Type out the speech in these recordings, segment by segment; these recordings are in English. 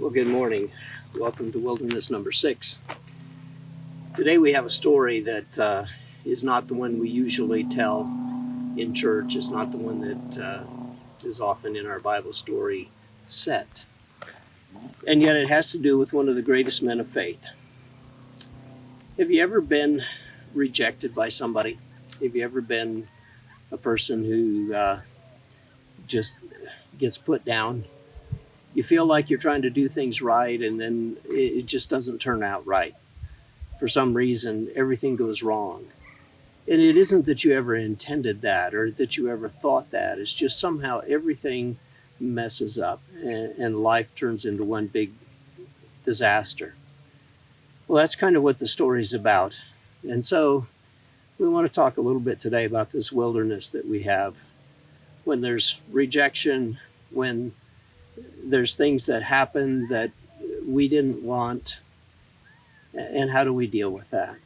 Well, good morning. Welcome to Wilderness number 6. Today we have a story that is not the one we usually tell in church. It's not the one that is often in our Bible story set. And yet it has to do with one of the greatest men of faith. Have you ever been rejected by somebody? Have you ever been a person who just gets put down? You feel like you're trying to do things right, and then it just doesn't turn out right. For some reason, everything goes wrong. And it isn't that you ever intended that or that you ever thought that. It's just somehow everything messes up and life turns into one big disaster. Well, that's kind of what the story's about. And so we want to talk a little bit today about this wilderness that we have. When there's rejection, when there's things that happen that we didn't want, and how do we deal with that?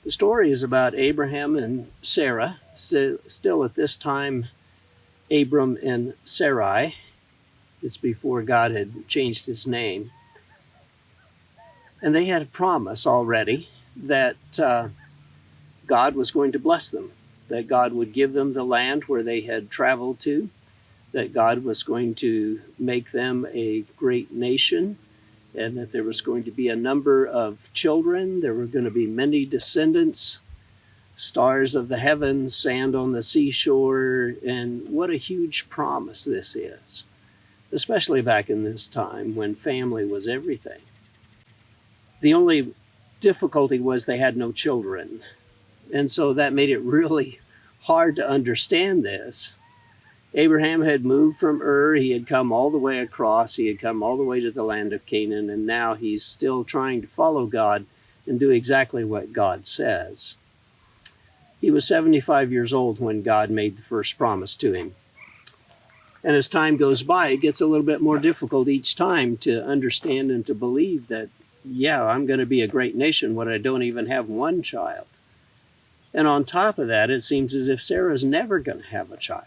The story is about Abraham and Sarah, still at this time, Abram and Sarai. It's before God had changed his name. And they had a promise already that God was going to bless them, that God would give them the land where they had traveled to, that God was going to make them a great nation, and that there was going to be a number of children. There were going to be many descendants, stars of the heavens, sand on the seashore, and what a huge promise this is, especially back in this time when family was everything. The only difficulty was they had no children, and so that made it really hard to understand this. Abraham had moved from Ur. He had come all the way across. He had come all the way to the land of Canaan, and now he's still trying to follow God and do exactly what God says. He was 75 years old when God made the first promise to him. And as time goes by, it gets a little bit more difficult each time to understand and to believe that, yeah, I'm going to be a great nation when I don't even have one child. And on top of that, it seems as if Sarah's never going to have a child.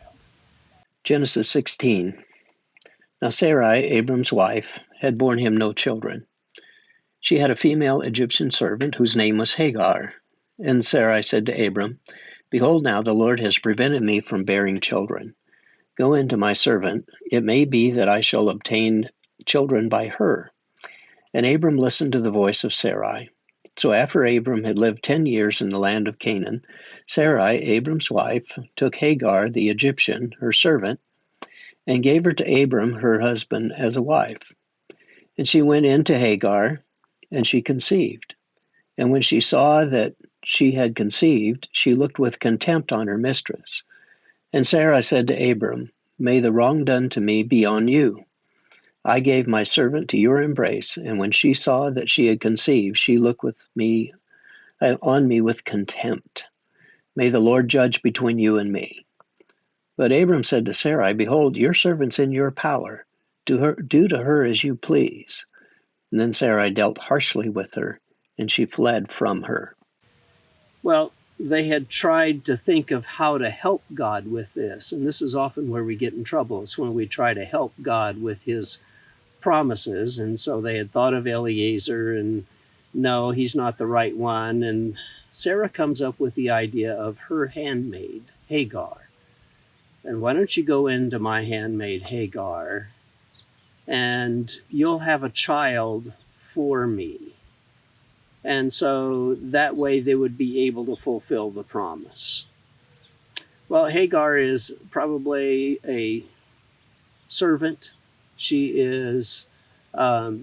Genesis 16. Now Sarai, Abram's wife, had borne him no children. She had a female Egyptian servant whose name was Hagar. And Sarai said to Abram, Behold, now the Lord has prevented me from bearing children. Go in to my servant. It may be that I shall obtain children by her. And Abram listened to the voice of Sarai. So after Abram had lived 10 years in the land of Canaan, Sarai, Abram's wife, took Hagar the Egyptian, her servant, and gave her to Abram, her husband, as a wife. And she went in to Hagar, and she conceived. And when she saw that she had conceived, she looked with contempt on her mistress. And Sarah said to Abram, May the wrong done to me be on you. I gave my servant to your embrace, and when she saw that she had conceived, she looked on me with contempt. May the Lord judge between you and me. But Abram said to Sarai, Behold, your servant's in your power. Do to her as you please. And then Sarai dealt harshly with her, and she fled from her. Well, they had tried to think of how to help God with this, and this is often where we get in trouble. It's when we try to help God with his promises, and so they had thought of Eliezer, and no, he's not the right one. And Sarah comes up with the idea of her handmaid, Hagar. And why don't you go into my handmaid, Hagar, and you'll have a child for me. And so that way they would be able to fulfill the promise. Well, Hagar is probably a servant. She is, I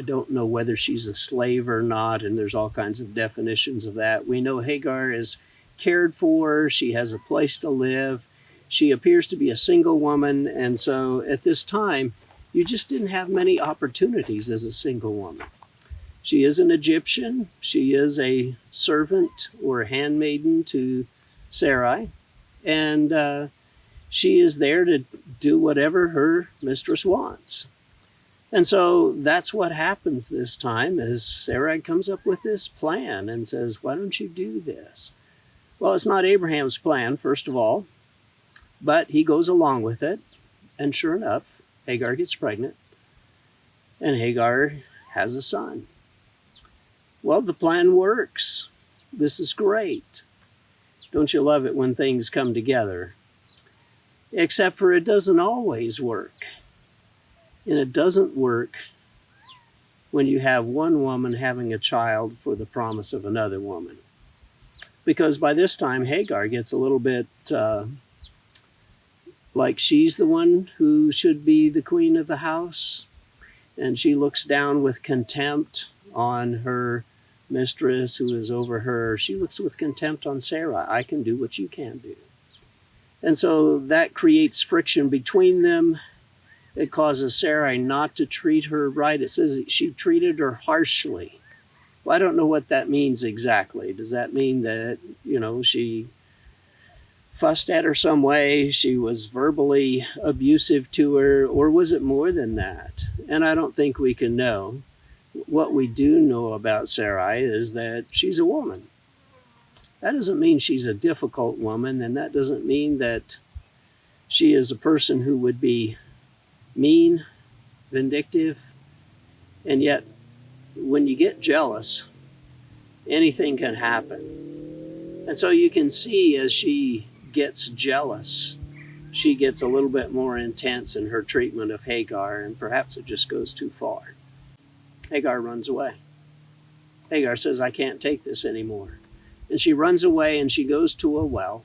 don't know whether she's a slave or not, and there's all kinds of definitions of that. We know Hagar is cared for. She has a place to live. She appears to be a single woman, and so at this time, you just didn't have many opportunities as a single woman. She is an Egyptian. She is a servant or a handmaiden to Sarai, and she is there to do whatever her mistress wants. And so that's what happens this time, is Sarai comes up with this plan and says, why don't you do this? Well, it's not Abraham's plan, first of all, but he goes along with it, and sure enough, Hagar gets pregnant. and Hagar has a son. Well, the plan works. This is great. Don't you love it when things come together? Except for it doesn't always work. And it doesn't work when you have one woman having a child for the promise of another woman. Because by this time, Hagar gets a little bit like she's the one who should be the queen of the house. And she looks down with contempt on her mistress who is over her. She looks with contempt on Sarah. I can do what you can't do. And so that creates friction between them. It causes Sarai not to treat her right. It says she treated her harshly. Well, I don't know what that means exactly. Does that mean that, she fussed at her some way, she was verbally abusive to her, or was it more than that? And I don't think we can know. What we do know about Sarai is that she's a woman. That doesn't mean she's a difficult woman, and that doesn't mean that she is a person who would be mean, vindictive, and yet when you get jealous, anything can happen. And so you can see as she gets jealous, she gets a little bit more intense in her treatment of Hagar, and perhaps it just goes too far. Hagar runs away. Hagar says, I can't take this anymore. And she runs away and she goes to a well.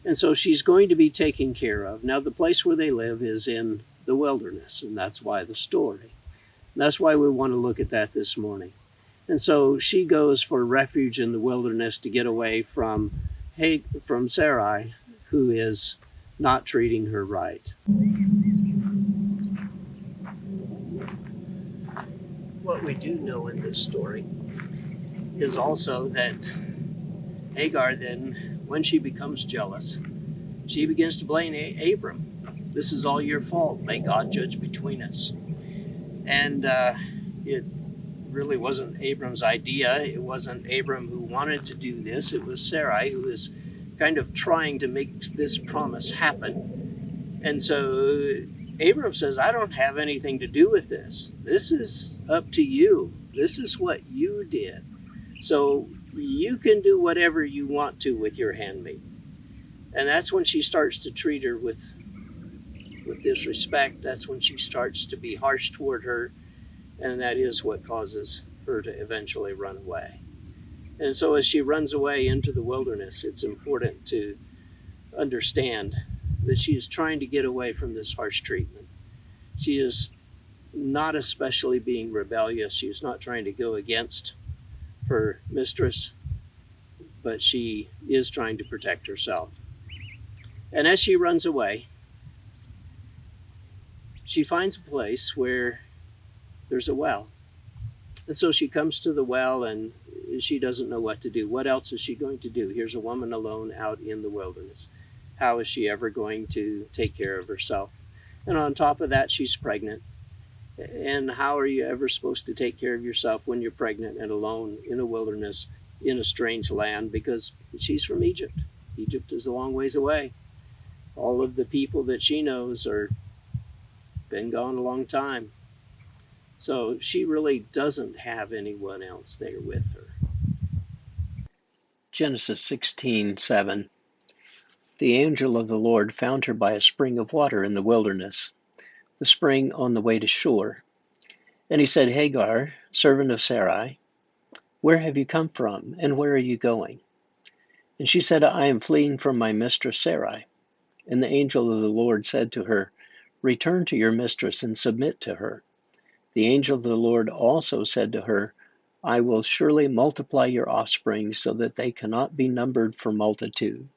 And so she's going to be taken care of. Now, the place where they live is in the wilderness, and that's why the story. That's why we want to look at that this morning. And so she goes for refuge in the wilderness to get away from Sarai, who is not treating her right. What we do know in this story is also that Hagar then, when she becomes jealous, she begins to blame Abram. This is all your fault. May God judge between us. And it really wasn't Abram's idea. It wasn't Abram who wanted to do this. It was Sarai who was kind of trying to make this promise happen. And so Abram says, I don't have anything to do with this. This is up to you. This is what you did. So you can do whatever you want to with your handmaiden. And that's when she starts to treat her with disrespect. That's when she starts to be harsh toward her. And that is what causes her to eventually run away. And so as she runs away into the wilderness, it's important to understand that she is trying to get away from this harsh treatment. She is not especially being rebellious. She is not trying to go against her mistress, but she is trying to protect herself. And as she runs away, she finds a place where there's a well. And so she comes to the well and she doesn't know what to do. What else is she going to do? Here's a woman alone out in the wilderness. How is she ever going to take care of herself? And on top of that, she's pregnant. And how are you ever supposed to take care of yourself when you're pregnant and alone in a wilderness in a strange land? Because she's from Egypt. Egypt is a long ways away. All of the people that she knows are been gone a long time. So she really doesn't have anyone else there with her. Genesis 16:7. The angel of the Lord found her by a spring of water in the wilderness, the spring on the way to Shur. And he said, Hagar, servant of Sarai, where have you come from, and where are you going? And she said, I am fleeing from my mistress Sarai. And the angel of the Lord said to her, Return to your mistress and submit to her. The angel of the Lord also said to her, I will surely multiply your offspring so that they cannot be numbered for multitude.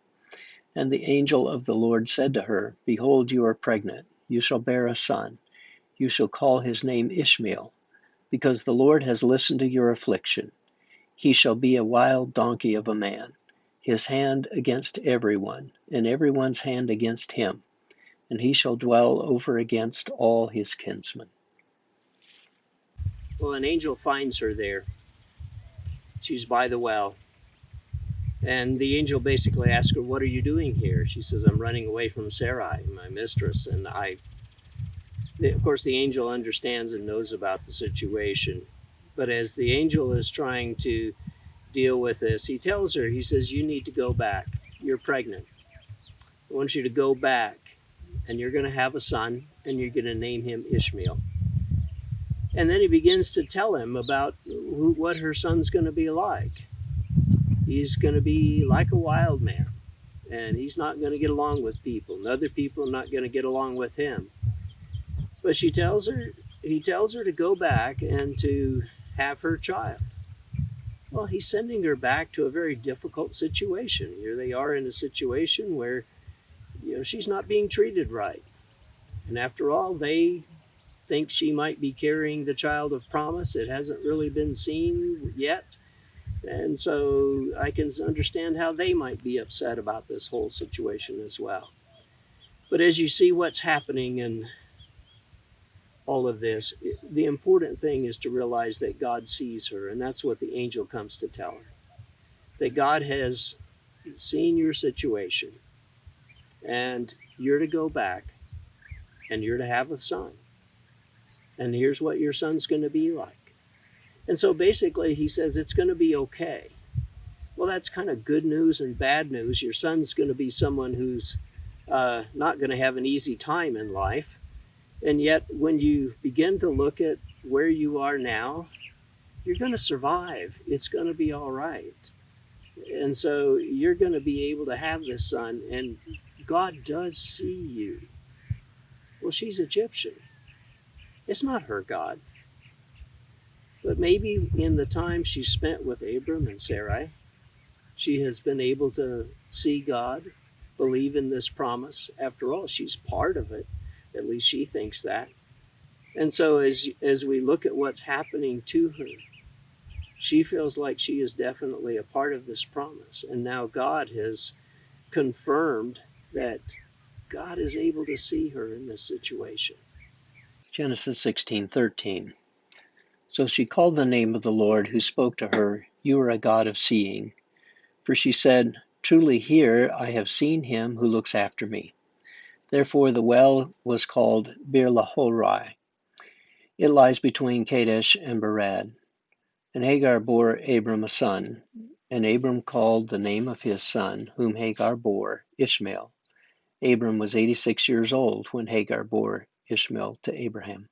And the angel of the Lord said to her, Behold, you are pregnant. You shall bear a son. You shall call his name Ishmael, because the Lord has listened to your affliction. He shall be a wild donkey of a man, his hand against everyone, and everyone's hand against him. And he shall dwell over against all his kinsmen. Well, an angel finds her there. She's by the well. And the angel basically asks her, what are you doing here? She says, I'm running away from Sarai, my mistress, and I Of course, the angel understands and knows about the situation. But as the angel is trying to deal with this, he tells her, he says, "You need to go back. You're pregnant. I want you to go back, and you're going to have a son, and you're going to name him Ishmael." And then he begins to tell him about what her son's going to be like. He's going to be like a wild man, and he's not going to get along with people, and other people are not going to get along with him. But he tells her to go back and to have her child. Well, he's sending her back to a very difficult situation. Here they are in a situation where, she's not being treated right. And after all, they think she might be carrying the child of promise. It hasn't really been seen yet. And so I can understand how they might be upset about this whole situation as well. But as you see what's happening in all of this, the important thing is to realize that God sees her, and that's what the angel comes to tell her. That God has seen your situation, and you're to go back, and you're to have a son. And here's what your son's going to be like. And so basically he says it's going to be okay. Well, that's kind of good news and bad news. Your son's going to be someone who's not going to have an easy time in life. And yet when you begin to look at where you are now, you're going to survive. It's going to be all right. And so you're going to be able to have this son, and God does see you. Well, she's Egyptian. It's not her God. But maybe in the time she spent with Abram and Sarai, she has been able to see God, believe in this promise. After all, she's part of it. At least she thinks that. And so as we look at what's happening to her, she feels like she is definitely a part of this promise. And now God has confirmed that God is able to see her in this situation. Genesis 16:13. So she called the name of the Lord who spoke to her, "You are a God of seeing." For she said, "Truly here I have seen him who looks after me." Therefore the well was called Bir Lahai. It lies between Kadesh and Bered. And Hagar bore Abram a son, and Abram called the name of his son, whom Hagar bore, Ishmael. Abram was 86 years old when Hagar bore Ishmael to Abraham.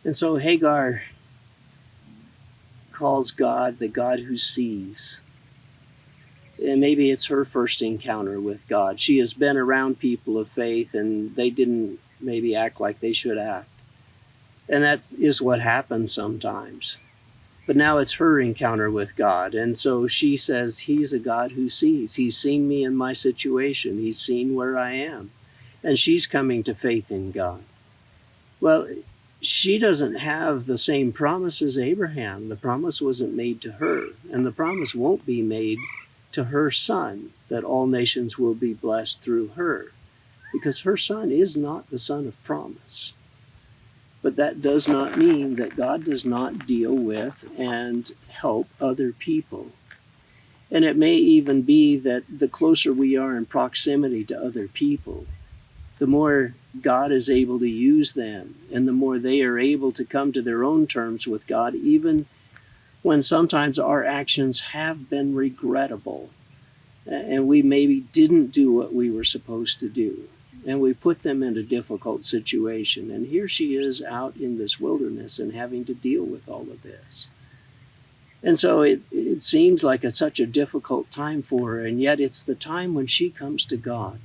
And so Hagar calls God the God who sees. And maybe it's her first encounter with God. She has been around people of faith, and they didn't maybe act like they should act. And that is what happens sometimes. But now it's her encounter with God. And so she says, he's a God who sees. He's seen me in my situation. He's seen where I am. And she's coming to faith in God. Well, she doesn't have the same promise as Abraham. The promise wasn't made to her, and the promise won't be made to her son, that all nations will be blessed through her, because her son is not the son of promise. But that does not mean that God does not deal with and help other people. And it may even be that the closer we are in proximity to other people, the more God is able to use them, and the more they are able to come to their own terms with God, even when sometimes our actions have been regrettable, and we maybe didn't do what we were supposed to do, and we put them in a difficult situation. And here she is out in this wilderness and having to deal with all of this. And so it seems like such a difficult time for her, and yet it's the time when she comes to God.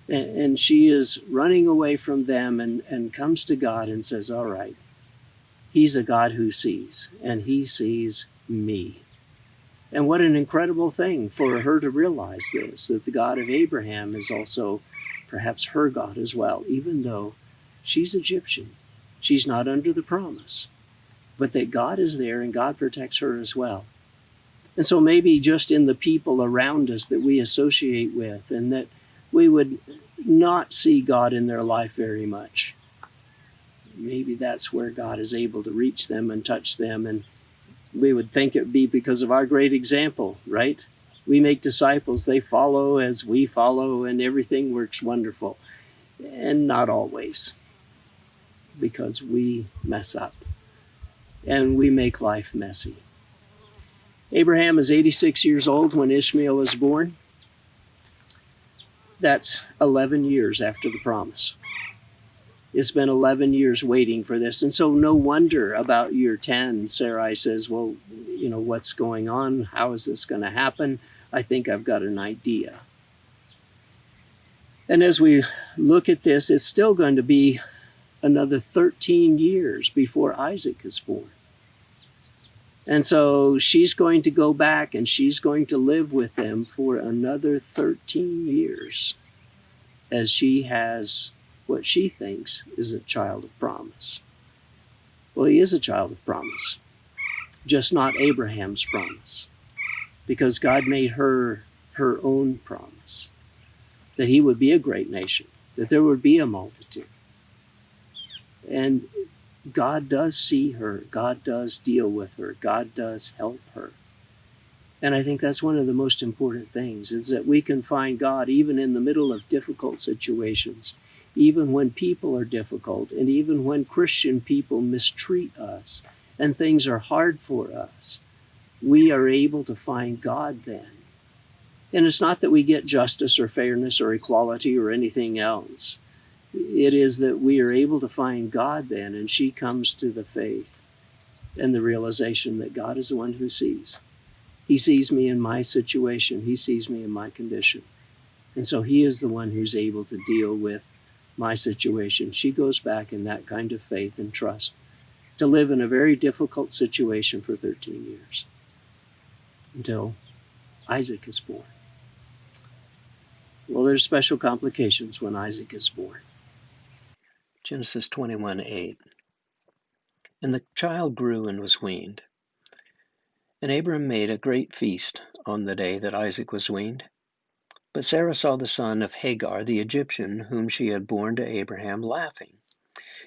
And she is running away from them and comes to God and says, all right, he's a God who sees, and he sees me. And what an incredible thing for her to realize this, that the God of Abraham is also perhaps her God as well, even though she's Egyptian. She's not under the promise, but that God is there and God protects her as well. And so maybe just in the people around us that we associate with, and that we would not see God in their life very much, maybe that's where God is able to reach them and touch them. And we would think it would be because of our great example, right? We make disciples, they follow as we follow, and everything works wonderful. And not always, because we mess up and we make life messy. Abraham is 86 years old when Ishmael was born. That's 11 years after the promise. It's been 11 years waiting for this. And so no wonder about year 10, Sarai says, well, what's going on? How is this going to happen? I think I've got an idea. And as we look at this, it's still going to be another 13 years before Isaac is born. And so she's going to go back and she's going to live with them for another 13 years as she has what she thinks is a child of promise. Well, he is a child of promise, just not Abraham's promise, because God made her own promise that he would be a great nation, that there would be a multitude. And God does see her. God does deal with her. God does help her. And I think that's one of the most important things, is that we can find God even in the middle of difficult situations, even when people are difficult, and even when Christian people mistreat us and things are hard for us. We are able to find God then. And it's not that we get justice or fairness or equality or anything else. It is that we are able to find God then, and she comes to the faith and the realization that God is the one who sees. He sees me in my situation. He sees me in my condition. And so he is the one who's able to deal with my situation. She goes back in that kind of faith and trust to live in a very difficult situation for 13 years until Isaac is born. Well, there's special complications when Isaac is born. Genesis 21:8. And the child grew and was weaned. And Abram made a great feast on the day that Isaac was weaned. But Sarah saw the son of Hagar the Egyptian, whom she had borne to Abraham, laughing.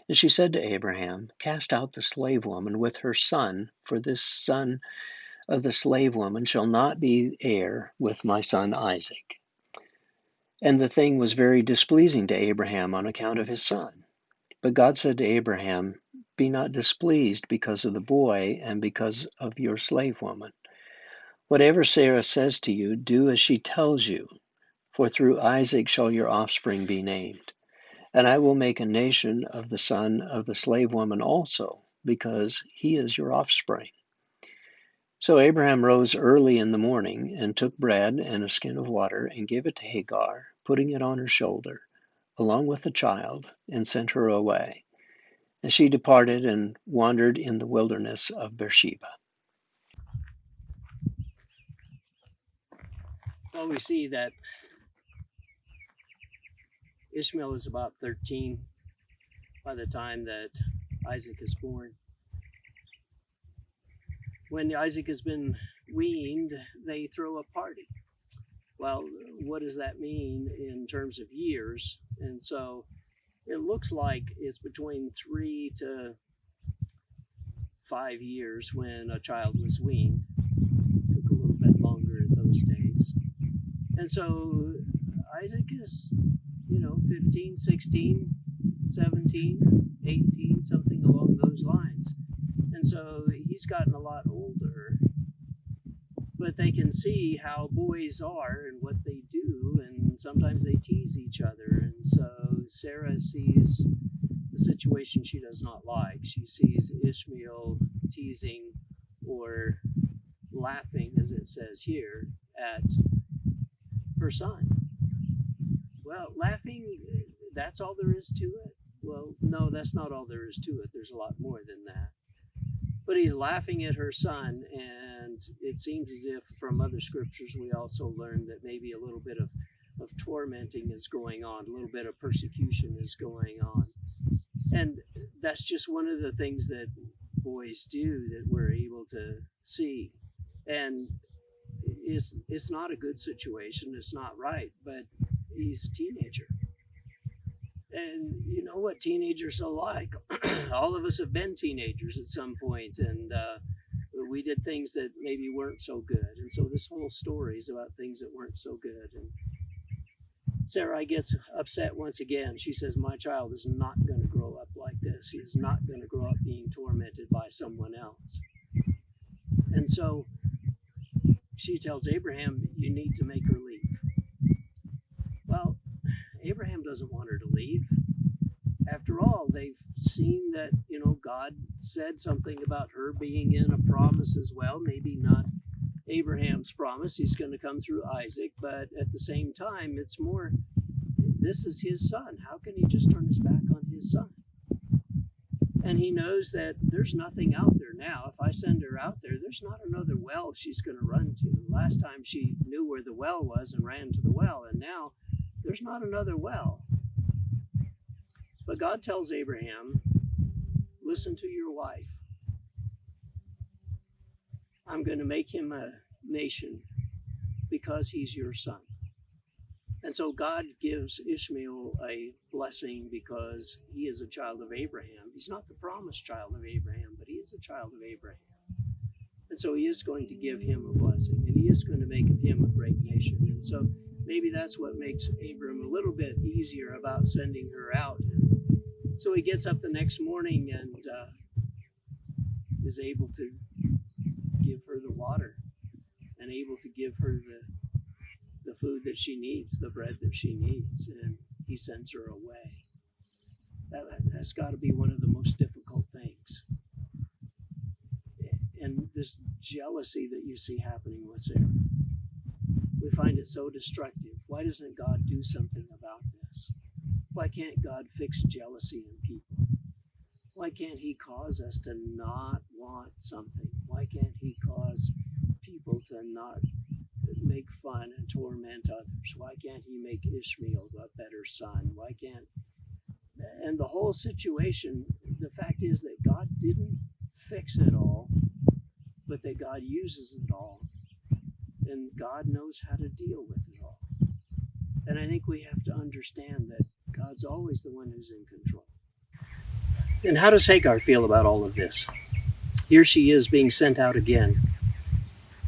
And she said to Abraham, Cast out the slave woman with her son, for this son of the slave woman shall not be heir with my son Isaac. And the thing was very displeasing to Abraham on account of his son. But God said to Abraham, Be not displeased because of the boy and because of your slave woman. Whatever Sarah says to you, do as she tells you, for through Isaac shall your offspring be named. And I will make a nation of the son of the slave woman also, because he is your offspring. So Abraham rose early in the morning and took bread and a skin of water and gave it to Hagar, putting it on her shoulder, along with the child, and sent her away. And she departed and wandered in the wilderness of Beersheba. Well, we see that Ishmael is about 13 by the time that Isaac is born. When Isaac has been weaned, they throw a party. Well, what does that mean in terms of years? And so it looks like it's between 3 to 5 years when a child was weaned. It took a little bit longer in those days. And so Isaac is, 15, 16, 17, 18, something along those lines. And so he's gotten a lot older, but they can see how boys are and what they do, and sometimes they tease each other. And so Sarah sees the situation she does not like. She sees Ishmael teasing or laughing, as it says here, at her son. Well, laughing, that's all there is to it. Well, no, that's not all there is to it. There's a lot more than that. But he's laughing at her son, and it seems as if from other scriptures we also learn that maybe a little bit of tormenting is going on, a little bit of persecution is going on. And that's just one of the things that boys do that we're able to see. And it's not a good situation, it's not right, but he's a teenager. And you know what teenagers are like. All of us have been teenagers at some point, and we did things that maybe weren't so good. And so this whole story is about things that weren't so good. And Sarai gets upset once again. She says, my child is not going to grow up like this. He is not going to grow up being tormented by someone else. And so she tells Abraham, you need to make her leave. Well, Abraham doesn't want her to leave. After all, they've seen that, God said something about her being in a promise as well. Maybe not Abraham's promise. He's going to come through Isaac, but at the same time, it's more, this is his son. How can he just turn his back on his son? And he knows that there's nothing out there now. If I send her out there, there's not another well she's going to run to. Last time she knew where the well was and ran to the well, and now there's not another well. But God tells Abraham, listen to your wife. I'm going to make him a nation because he's your son. And so God gives Ishmael a blessing because he is a child of Abraham. He's not the promised child of Abraham, but he is a child of Abraham. And so he is going to give him a blessing, and he is going to make of him a great nation. And so maybe that's what makes Abram a little bit easier about sending her out. And so he gets up the next morning and is able to give her the water and able to give her the food that she needs, the bread that she needs, and he sends her away. That's got to be one of the most difficult things. And this jealousy that you see happening with Sarah, we find it so destructive. Why doesn't God do something about this? Why can't God fix jealousy in people? Why can't he cause us to not want something? Why can't he cause people to not make fun and torment others? Why can't he make Ishmael a better son? Why can't... And the whole situation, the fact is that God didn't fix it all, but that God uses it all. And God knows how to deal with it all. And I think we have to understand that God's always the one who's in control. And how does Hagar feel about all of this? Here she is being sent out again.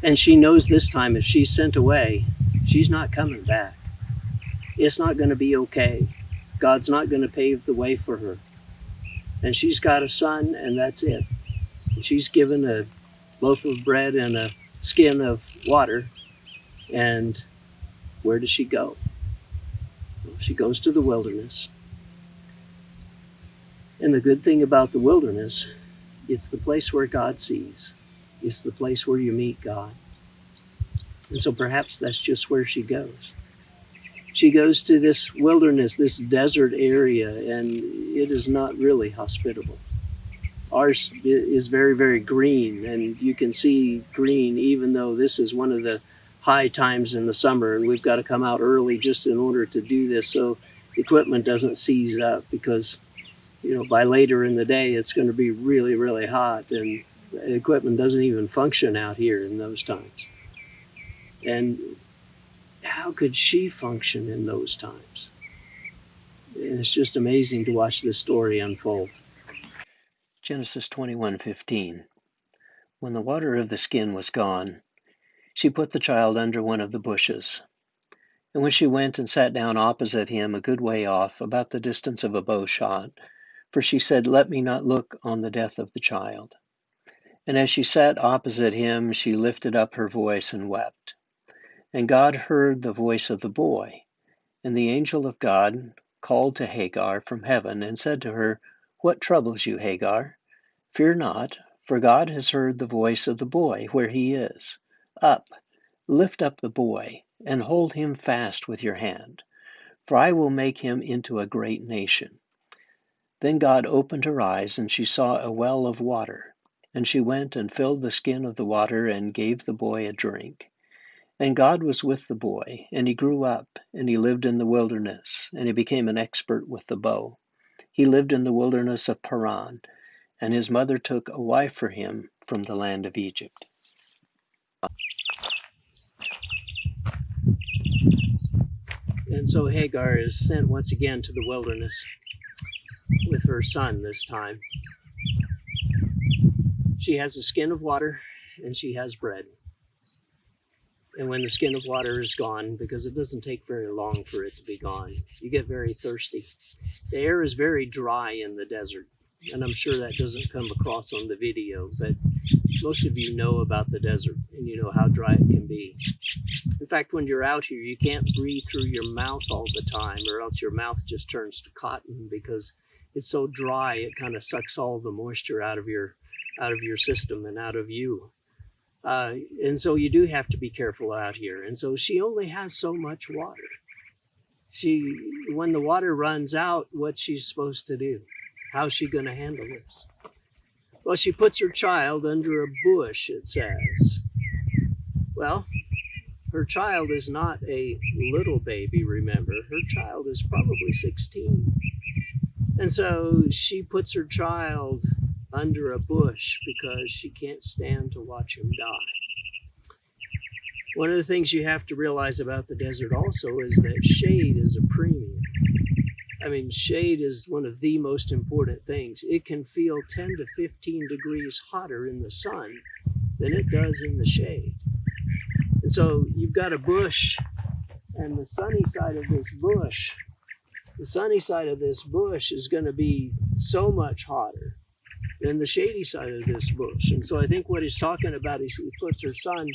And she knows this time if she's sent away, she's not coming back. It's not going to be okay. God's not going to pave the way for her. And she's got a son, and that's it. And she's given a loaf of bread and a skin of water. And where does she go? Well, she goes to the wilderness. And the good thing about the wilderness, it's the place where God sees. It's the place where you meet God. And so perhaps that's just where she goes. She goes to this wilderness, this desert area, and it is not really hospitable. Ours is very, very green, and you can see green even though this is one of the high times in the summer, and we've got to come out early just in order to do this so equipment doesn't seize up, because by later in the day it's going to be really, really hot, and the equipment doesn't even function out here in those times. And how could she function in those times? And it's just amazing to watch this story unfold. Genesis 21:15. When the water of the skin was gone, she put the child under one of the bushes. And when she went and sat down opposite him a good way off, about the distance of a bow shot, for she said, let me not look on the death of the child. And as she sat opposite him, she lifted up her voice and wept. And God heard the voice of the boy. And the angel of God called to Hagar from heaven and said to her, what troubles you, Hagar? Fear not, for God has heard the voice of the boy where he is. Up, lift up the boy, and hold him fast with your hand, for I will make him into a great nation. Then God opened her eyes, and she saw a well of water. And she went and filled the skin of the water and gave the boy a drink. And God was with the boy, and he grew up, and he lived in the wilderness, and he became an expert with the bow. He lived in the wilderness of Paran, and his mother took a wife for him from the land of Egypt. And so Hagar is sent once again to the wilderness with her son this time. She has a skin of water and she has bread. And when the skin of water is gone, because it doesn't take very long for it to be gone, you get very thirsty. The air is very dry in the desert, and I'm sure that doesn't come across on the video, but most of you know about the desert and you know how dry it can be. In fact, when you're out here, you can't breathe through your mouth all the time, or else your mouth just turns to cotton because it's so dry. It kind of sucks all the moisture out of your system and out of you. And so you do have to be careful out here. And so she only has so much water. When the water runs out, what's she supposed to do? How's she going to handle this? Well, she puts her child under a bush, it says. Well, her child is not a little baby, remember. Her child is probably 16. And so she puts her child under a bush because she can't stand to watch him die. One of the things you have to realize about the desert also is that shade is a premium. I mean, shade is one of the most important things. It can feel 10 to 15 degrees hotter in the sun than it does in the shade. And so you've got a bush, and the sunny side of this bush is going to be so much hotter than the shady side of this bush. And so I think what he's talking about is he puts her son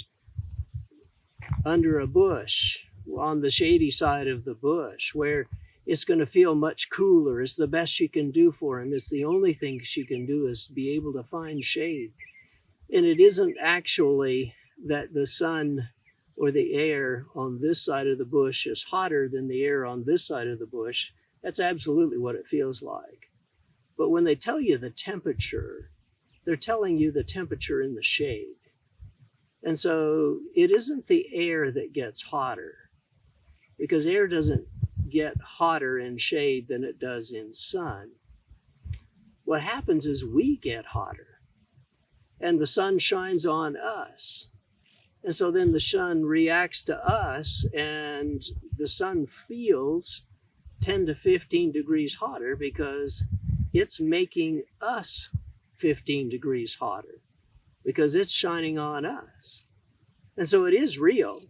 under a bush on the shady side of the bush where it's going to feel much cooler. It's the best she can do for him. It's the only thing she can do is be able to find shade. And it isn't actually that the sun or the air on this side of the bush is hotter than the air on this side of the bush. That's absolutely what it feels like. But when they tell you the temperature, they're telling you the temperature in the shade. And so it isn't the air that gets hotter, because air doesn't get hotter in shade than it does in sun. What happens is we get hotter, and the sun shines on us. And so then the sun reacts to us, and the sun feels 10 to 15 degrees hotter because it's making us 15 degrees hotter because it's shining on us. And so it is real.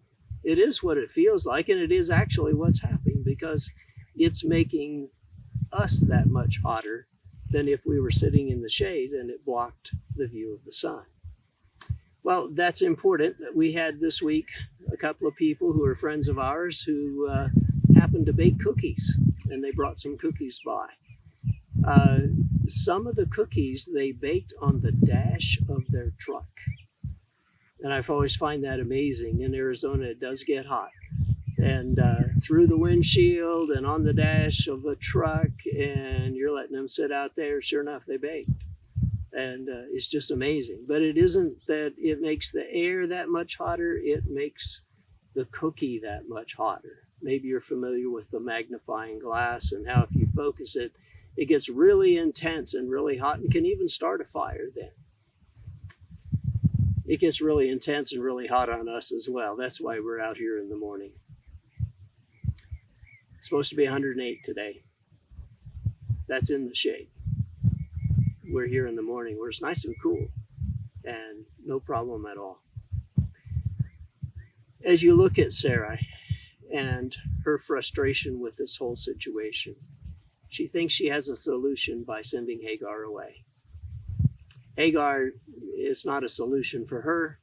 It is what it feels like, and it is actually what's happening because it's making us that much hotter than if we were sitting in the shade and it blocked the view of the sun. Well, that's important. We had this week a couple of people who are friends of ours who happened to bake cookies, and they brought some cookies by. Some of the cookies they baked on the dash of their truck. And I've always find that amazing. In Arizona, it does get hot. And through the windshield and on the dash of a truck, and you're letting them sit out there, sure enough, they baked. And it's just amazing. But it isn't that it makes the air that much hotter, it makes the cookie that much hotter. Maybe you're familiar with the magnifying glass and how if you focus it, it gets really intense and really hot and can even start a fire then. It gets really intense and really hot on us as well. That's why we're out here in the morning. It's supposed to be 108 today. That's in the shade. We're here in the morning where it's nice and cool and no problem at all. As you look at Sarah and her frustration with this whole situation, she thinks she has a solution by sending Hagar away. Hagar is not a solution for her.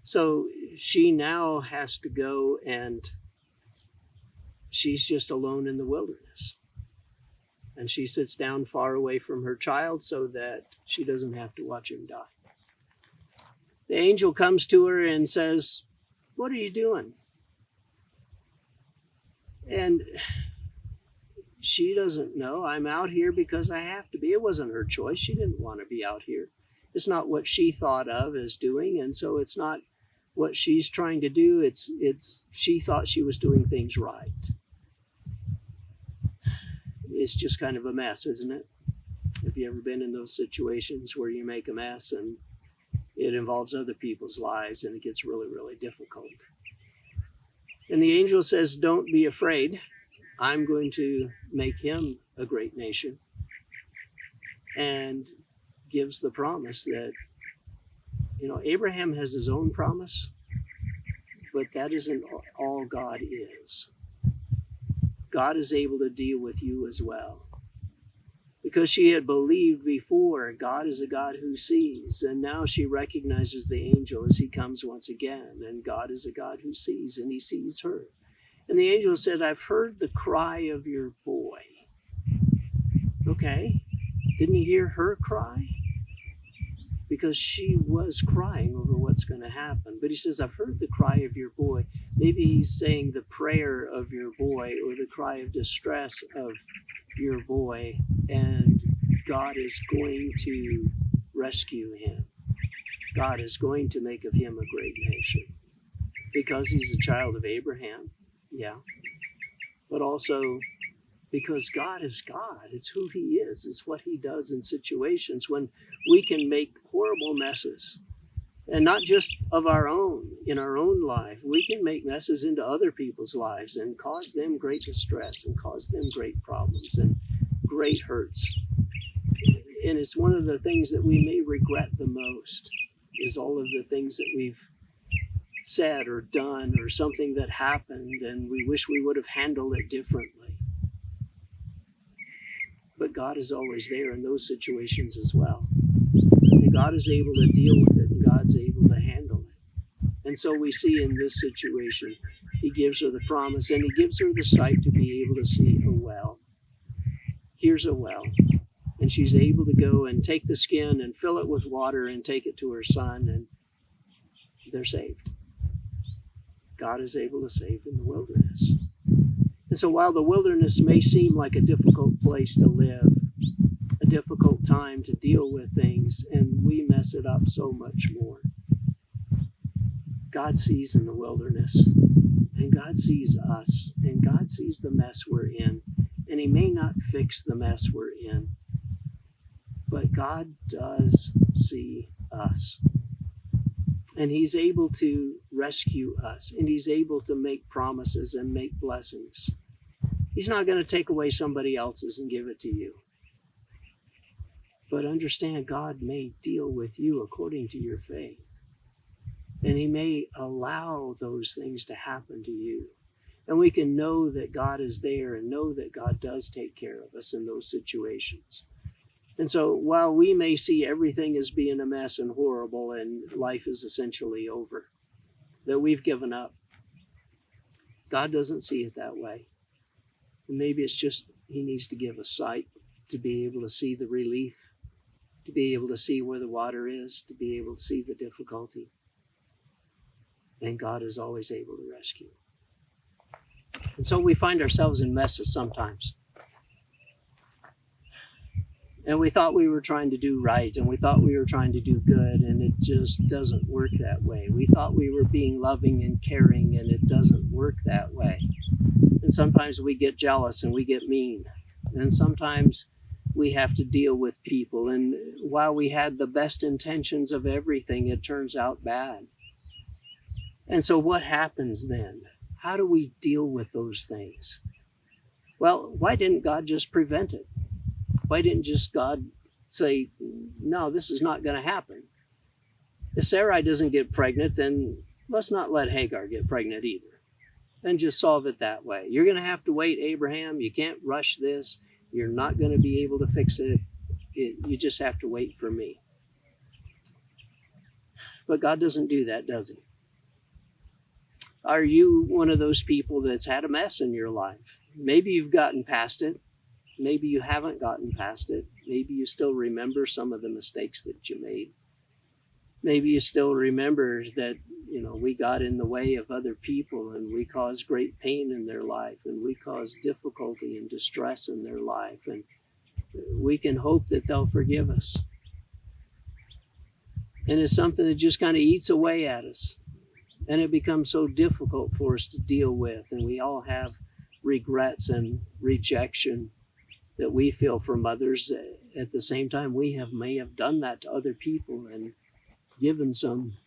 So she now has to go, and she's just alone in the wilderness. And she sits down far away from her child so that she doesn't have to watch him die. The angel comes to her and says, "What are you doing?" And she doesn't know. I'm out here because I have to be. It wasn't her choice. She didn't want to be out here. It's not what she thought of as doing, and so it's not what she's trying to do. It's she thought she was doing things right. It's just kind of a mess, isn't it? Have you ever been in those situations where you make a mess and it involves other people's lives and it gets really, really difficult? And the angel says, "Don't be afraid. I'm going to make him a great nation," and gives the promise that You know, Abraham has his own promise, but that isn't all God is. God is able to deal with you as well. Because she had believed before, God is a God who sees, and now she recognizes the angel as he comes once again, and God is a God who sees, and he sees her. And the angel said, I've heard the cry of your boy. Okay, didn't he hear her cry? Because she was crying over what's going to happen. But he says, I've heard the cry of your boy. Maybe he's saying the prayer of your boy or the cry of distress of your boy, and God is going to rescue him. God is going to make of him a great nation because he's a child of Abraham, yeah, but also because God is God. It's who he is. It's what he does in situations when we can make horrible messes, and not just of our own, in our own life. We can make messes into other people's lives and cause them great distress and cause them great problems and great hurts. And it's one of the things that we may regret the most, is all of the things that we've said or done, or something that happened and we wish we would have handled it differently. But God is always there in those situations as well. And God is able to deal with it, and God's able to handle it. And so we see in this situation, he gives her the promise, and he gives her the sight to be able to see a well. Here's a well. And she's able to go and take the skin and fill it with water and take it to her son, and they're saved. God is able to save in the wilderness. And so while the wilderness may seem like a difficult place to live, a difficult time to deal with things, and we mess it up so much more, God sees in the wilderness, and God sees us, and God sees the mess we're in, and he may not fix the mess we're in, but God does see us. And he's able to rescue us, and he's able to make promises and make blessings. He's not going to take away somebody else's and give it to you. But understand, God may deal with you according to your faith. And he may allow those things to happen to you. And we can know that God is there and know that God does take care of us in those situations. And so while we may see everything as being a mess and horrible and life is essentially over, that we've given up, God doesn't see it that way. And maybe it's just he needs to give us sight to be able to see the relief, to be able to see where the water is, to be able to see the difficulty. And God is always able to rescue. And so we find ourselves in messes sometimes. And we thought we were trying to do right, and we thought we were trying to do good, and it just doesn't work that way. We thought we were being loving and caring, and it doesn't work that way. And sometimes we get jealous and we get mean. And sometimes we have to deal with people. And while we had the best intentions of everything, it turns out bad. And so what happens then? How do we deal with those things? Well, why didn't God just prevent it? Why didn't just God say, no, this is not going to happen? If Sarai doesn't get pregnant, then let's not let Hagar get pregnant either. And just solve it that way. You're going to have to wait, Abraham. You can't rush this. You're not going to be able to fix it. You just have to wait for me. But God doesn't do that, does he? Are you one of those people that's had a mess in your life? Maybe you've gotten past it. Maybe you haven't gotten past it. Maybe you still remember some of the mistakes that you made. Maybe you still remember that, we got in the way of other people and we caused great pain in their life and we caused difficulty and distress in their life. And we can hope that they'll forgive us. And it's something that just kind of eats away at us. And it becomes so difficult for us to deal with. And we all have regrets and rejection that we feel from others. At the same time, we may have done that to other people and given some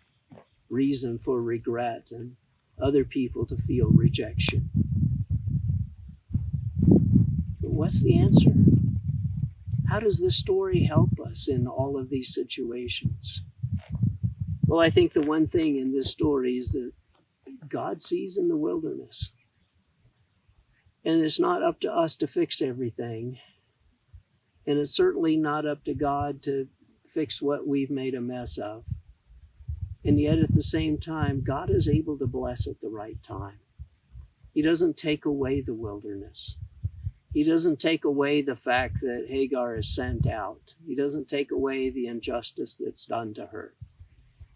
reason for regret and other people to feel rejection. But what's the answer? How does this story help us in all of these situations? Well, I think the one thing in this story is that God sees in the wilderness. And it's not up to us to fix everything. And it's certainly not up to God to fix what we've made a mess of. And yet at the same time, God is able to bless at the right time. He doesn't take away the wilderness. He doesn't take away the fact that Hagar is sent out. He doesn't take away the injustice that's done to her.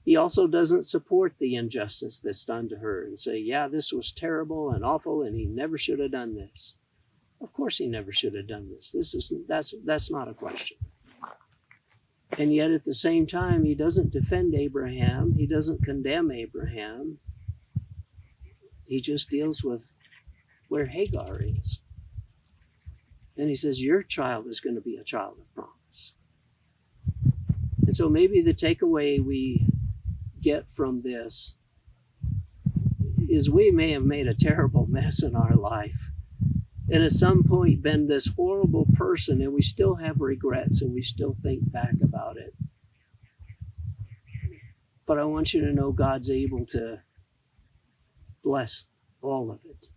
He also doesn't support the injustice that's done to her and say, yeah, this was terrible and awful and he never should have done this. Of course he never should have done this. That's not a question. And yet at the same time, he doesn't defend Abraham. He doesn't condemn Abraham. He just deals with where Hagar is. And he says, your child is going to be a child of promise. And so maybe the takeaway we get from this is we may have made a terrible mess in our life. And at some point been this horrible person, and we still have regrets and we still think back about it. But I want you to know God's able to bless all of it.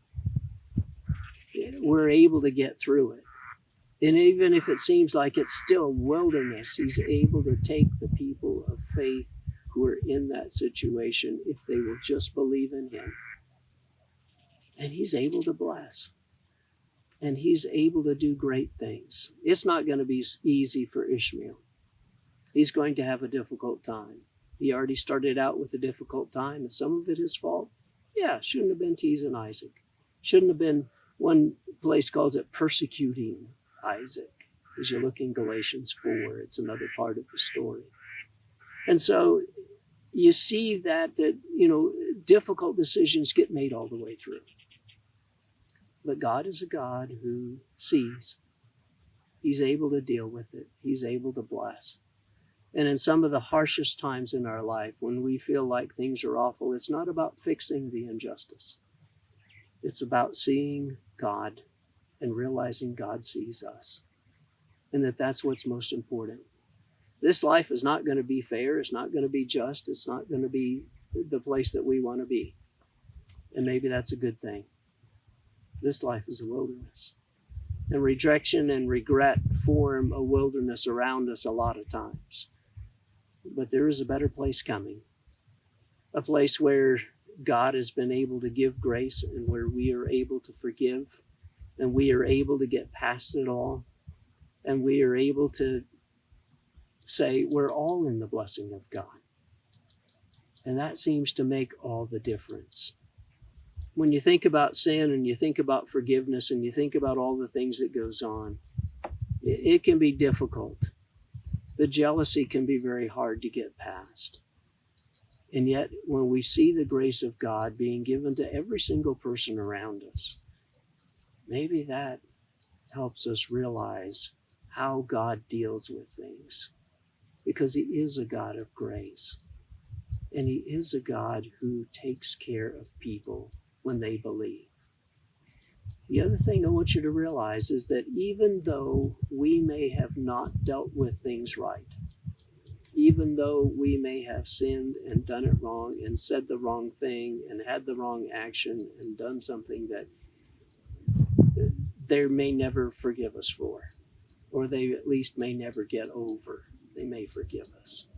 We're able to get through it. And even if it seems like it's still wilderness, he's able to take the people of faith who are in that situation if they will just believe in him. And he's able to bless. And he's able to do great things. It's not going to be easy for Ishmael. He's going to have a difficult time. He already started out with a difficult time, and some of it his fault. Yeah, shouldn't have been teasing Isaac. Shouldn't have been, one place calls it persecuting Isaac. As you look in Galatians 4, it's another part of the story. And so you see that difficult decisions get made all the way through. But God is a God who sees. He's able to deal with it. He's able to bless. And in some of the harshest times in our life, when we feel like things are awful, it's not about fixing the injustice. It's about seeing God and realizing God sees us. And that's what's most important. This life is not going to be fair. It's not going to be just. It's not going to be the place that we want to be. And maybe that's a good thing. This life is a wilderness. And rejection and regret form a wilderness around us a lot of times. But there is a better place coming. A place where God has been able to give grace and where we are able to forgive and we are able to get past it all. And we are able to say we're all in the blessing of God. And that seems to make all the difference. When you think about sin and you think about forgiveness and you think about all the things that goes on, it can be difficult. The jealousy can be very hard to get past. And yet, when we see the grace of God being given to every single person around us, maybe that helps us realize how God deals with things. Because he is a God of grace. And he is a God who takes care of people when they believe. The other thing I want you to realize is that even though we may have not dealt with things right, even though we may have sinned and done it wrong and said the wrong thing and had the wrong action and done something that they may never forgive us for, or they at least may never get over. They may forgive us.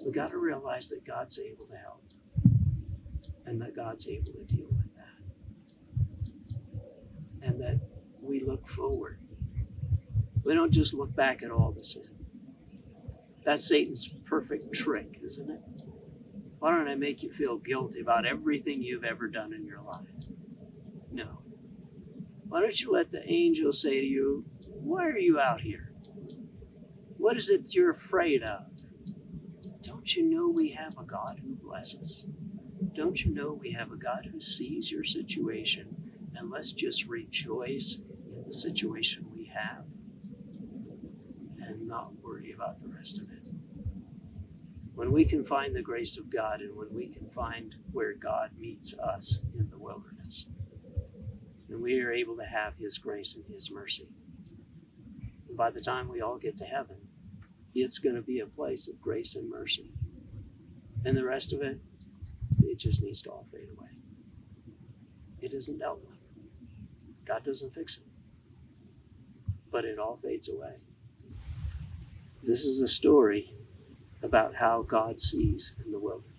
We got to realize that God's able to help and that God's able to deal with that. And that we look forward. We don't just look back at all the sin. That's Satan's perfect trick, isn't it? Why don't I make you feel guilty about everything you've ever done in your life? No. Why don't you let the angel say to you, why are you out here? What is it you're afraid of? Don't you know we have a God who blesses? Don't you know we have a God who sees your situation? And let's just rejoice in the situation we have and not worry about the rest of it. When we can find the grace of God and when we can find where God meets us in the wilderness, and we are able to have his grace and his mercy. And by the time we all get to heaven, it's going to be a place of grace and mercy. And the rest of it, it just needs to all fade away. It isn't dealt with. God doesn't fix it. But it all fades away. This is a story about how God sees in the wilderness.